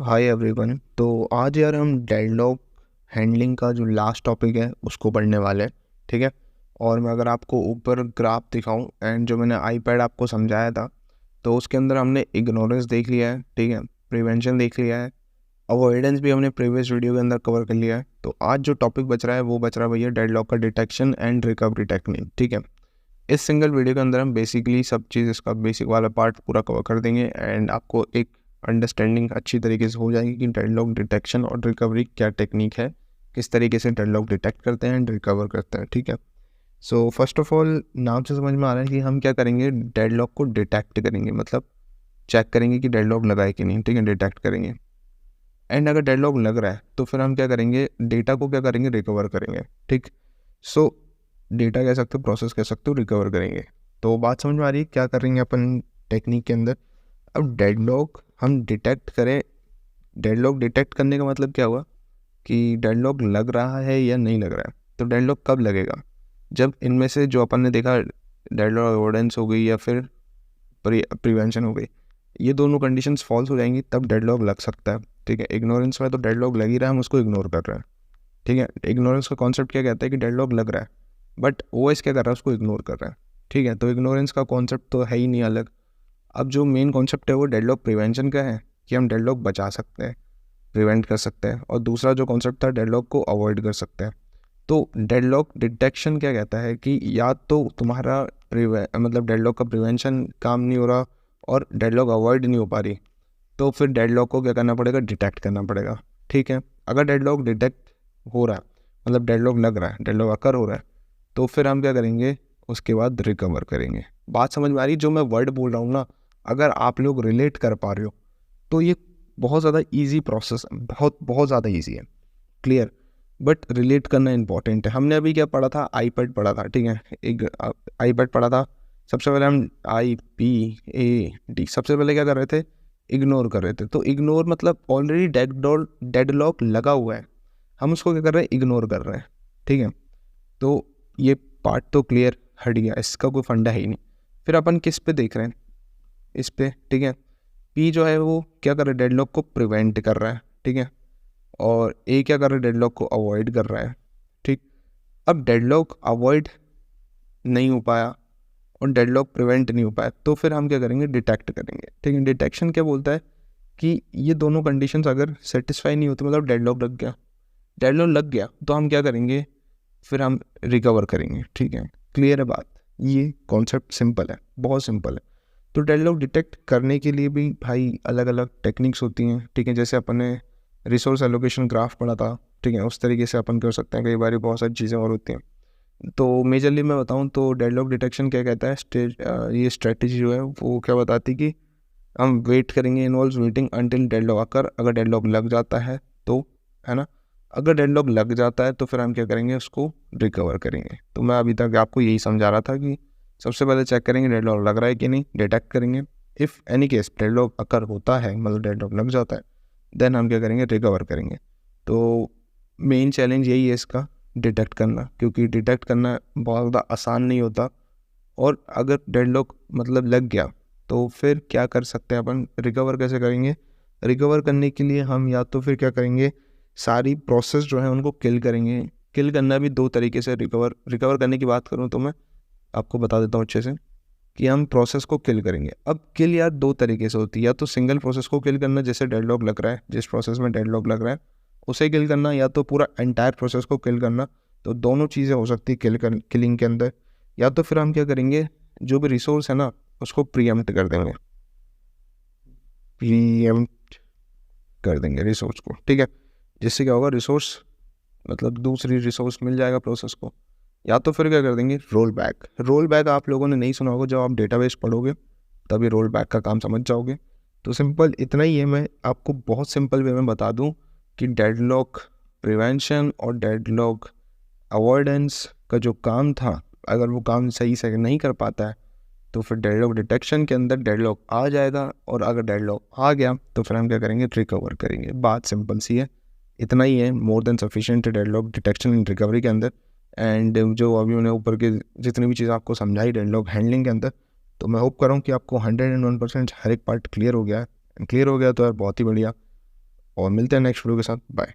Hi everyone. तो आज यार हम डेडलॉक हैंडलिंग का जो लास्ट टॉपिक है उसको पढ़ने वाले हैं। ठीक है। और मैं अगर आपको ऊपर ग्राफ दिखाऊं एंड जो मैंने आईपैड आपको समझाया था तो उसके अंदर हमने इग्नोरेंस देख लिया है, ठीक है, प्रिवेंशन देख लिया है, अवॉइडेंस भी हमने प्रीवियस वीडियो के अंदर कवर कर लिया है। तो आज जो टॉपिक बच रहा है वो बच रहा है भैया डेडलॉक का डिटेक्शन एंड रिकवरी टेक्निक। ठीक है। इस सिंगल वीडियो के अंदर हम बेसिकली सब चीज़ इसका बेसिक वाला पार्ट पूरा कवर कर देंगे एंड आपको एक अंडरस्टैंडिंग अच्छी तरीके से हो जाएगी कि डेडलॉक डिटेक्शन और रिकवरी क्या टेक्निक है, किस तरीके से डेडलॉक डिटेक्ट करते हैं एंड रिकवर करते हैं। ठीक है। सो फर्स्ट ऑफ ऑल नाम से समझ में आ रहा है कि हम क्या करेंगे, डेडलॉक को डिटेक्ट करेंगे, मतलब चेक करेंगे कि डेडलॉक लगा है कि नहीं। ठीक है, डिटेक्ट करेंगे। एंड अगर डेडलॉक लग रहा है तो फिर हम क्या करेंगे, डेटा को क्या करेंगे, रिकवर करेंगे। ठीक। सो डेटा कह सकते हो, प्रोसेस कह सकते हो, रिकवर करेंगे। तो बात समझ में आ रही है क्या करेंगे अपन टेक्निक के अंदर। अब डेडलॉक हम डिटेक्ट करें, डेडलॉक डिटेक्ट करने का मतलब क्या हुआ कि डेडलॉक लग रहा है या नहीं लग रहा है। तो डेडलॉक कब लगेगा, जब इनमें से जो अपन ने देखा डेडलॉक अवॉइडेंस हो गई या फिर प्रिवेंशन हो गई, ये दोनों कंडीशंस फॉल्स हो जाएंगी तब डेडलॉक लग सकता है। ठीक है। इग्नोरेंस में तो डेडलॉक लग ही रहा है, हम उसको इग्नोर कर रहे हैं। ठीक है। इग्नोरेंस का कॉन्सेप्ट क्या कहता है कि डेडलॉक लग रहा है बट ओएस क्या कर रहा है, उसको इग्नोर कर रहा है। ठीक है। तो इग्नोरेंस का कॉन्सेप्ट तो है ही नहीं अलग। अब जो मेन कॉन्सेप्ट है वो डेडलॉक प्रिवेंशन का है कि हम डेडलॉक बचा सकते हैं, प्रिवेंट कर सकते हैं। और दूसरा जो कॉन्सेप्ट था डेडलॉक को अवॉइड कर सकते हैं। तो डेडलॉक डिटेक्शन क्या कहता है कि या तो तुम्हारा मतलब डेडलॉक का प्रिवेंशन काम नहीं हो रहा और डेडलॉक अवॉइड नहीं हो पा रही, तो फिर डेडलॉक को क्या करना पड़ेगा, डिटेक्ट करना पड़ेगा। ठीक है। अगर डेडलॉक डिटेक्ट हो रहा है, मतलब डेडलॉक लग रहा है, डेडलॉक अकर हो रहा है, तो फिर हम क्या करेंगे, उसके बाद रिकवर करेंगे। बात समझ में आ रही, जो मैं वर्ड बोल रहा हूँ ना, अगर आप लोग रिलेट कर पा रहे हो तो ये बहुत ज़्यादा ईजी प्रोसेस है, बहुत बहुत ज़्यादा ईजी है, क्लियर। बट रिलेट करना इंपॉर्टेंट है। हमने अभी क्या पढ़ा था, आईपैड पढ़ा था। ठीक है। एक आईपैड पढ़ा था। सबसे पहले हम IPAD सबसे पहले क्या कर रहे थे, इग्नोर कर रहे थे। तो इग्नोर मतलब ऑलरेडी डेडलॉक लगा हुआ है, हम उसको क्या कर रहे हैं, इग्नोर कर रहे हैं। ठीक है। तो ये पार्ट तो क्लियर, हट गया, इसका कोई फंडा है ही नहीं। फिर अपन किस पे देख रहे हैं, इस पे। ठीक है। पी जो है वो क्या कर रहा है, डेडलॉक को प्रिवेंट कर रहा है। ठीक है। और ए क्या कर रहा है, डेडलॉक को अवॉइड कर रहा है। ठीक। अब डेडलॉक अवॉइड नहीं हो पाया और डेडलॉक प्रिवेंट नहीं हो पाया तो फिर हम क्या करेंगे, डिटेक्ट करेंगे। ठीक है। डिटेक्शन क्या बोलता है कि ये दोनों कंडीशंस अगर सेटिस्फाई नहीं होती, मतलब डेडलॉक लग गया, डेडलॉक लग गया तो हम क्या करेंगे, फिर हम रिकवर करेंगे। ठीक है। क्लियर है बात। ये कॉन्सेप्ट सिंपल है, बहुत सिंपल है। तो डेडलॉक डिटेक्ट करने के लिए भी भाई अलग अलग टेक्निक्स होती हैं। ठीक है। जैसे अपन ने रिसोर्स एलोकेशन ग्राफ पढ़ा था, ठीक है, उस तरीके से अपन कर सकते हैं। कई बार बहुत सारी चीज़ें और होती हैं। तो मेजरली मैं बताऊं तो डेडलॉक डिटेक्शन क्या कहता है, ये स्ट्रेटजी जो है वो क्या बताती है कि हम वेट करेंगे, इन्वॉल्व वेटिंग अंटिल डेडलॉक आकर, अगर डेडलॉक लग जाता है तो, है ना, अगर डेडलॉक लग जाता है तो फिर हम क्या करेंगे, उसको रिकवर करेंगे। तो मैं अभी तक आपको यही समझा रहा था कि सबसे पहले चेक करेंगे डेडलॉक लग रहा है कि नहीं, डिटेक्ट करेंगे। इफ़ एनी केस डेडलॉक अकर होता है, मतलब डेडलॉक लग जाता है, देन हम क्या करेंगे, रिकवर करेंगे। तो मेन चैलेंज यही है इसका, डिटेक्ट करना, क्योंकि डिटेक्ट करना बहुत ज़्यादा आसान नहीं होता। और अगर डेडलॉक मतलब लग गया तो फिर क्या कर सकते हैं अपन, रिकवर कैसे करेंगे। रिकवर करने के लिए हम या तो फिर क्या करेंगे, सारी प्रोसेस जो है उनको किल करेंगे। किल करना भी दो तरीके से, रिकवर करने की बात करूँ तो मैं आपको बता देता हूँ अच्छे से कि हम प्रोसेस को किल करेंगे। अब किल यार दो तरीके से होती है, या तो सिंगल प्रोसेस को किल करना, जैसे डेडलॉक लग रहा है, जिस प्रोसेस में डेडलॉक लग रहा है उसे किल करना, या तो पूरा एंटायर प्रोसेस को किल करना। तो दोनों चीज़ें हो सकती है किलिंग के अंदर। या तो फिर हम क्या करेंगे, जो भी रिसोर्स है ना उसको प्रीएम्प्ट कर देंगे, प्रीएम्प्ट कर देंगे रिसोर्स को। ठीक है। जिससे क्या होगा, रिसोर्स मतलब दूसरी रिसोर्स मिल जाएगा प्रोसेस को। या तो फिर क्या कर देंगे, रोल बैक। रोल बैक आप लोगों ने नहीं सुना होगा, जब आप डेटाबेस पढ़ोगे तभी रोल बैक का काम समझ जाओगे। तो सिंपल इतना ही है। मैं आपको बहुत सिंपल वे में बता दूं कि डेडलॉक प्रिवेंशन और डेडलॉक अवॉइडेंस का जो काम था, अगर वो काम सही से नहीं कर पाता है तो फिर डेडलॉक डिटेक्शन के अंदर डेडलॉक आ जाएगा, और अगर डेडलॉक आ गया तो फिर हम क्या करेंगे, रिकवर करेंगे। बात सिंपल सी है, इतना ही है, more than sufficient deadlock detection and recovery के अंदर। एंड जो अभी मैंने ऊपर के जितनी भी चीज़ आपको समझाई डेडलॉक हैंडलिंग के अंदर, तो मैं होप कर रहा हूँ कि आपको 101% हर एक पार्ट क्लियर हो गया है। क्लियर हो गया तो यार बहुत ही बढ़िया। और मिलते हैं नेक्स्ट वीडियो के साथ। बाय।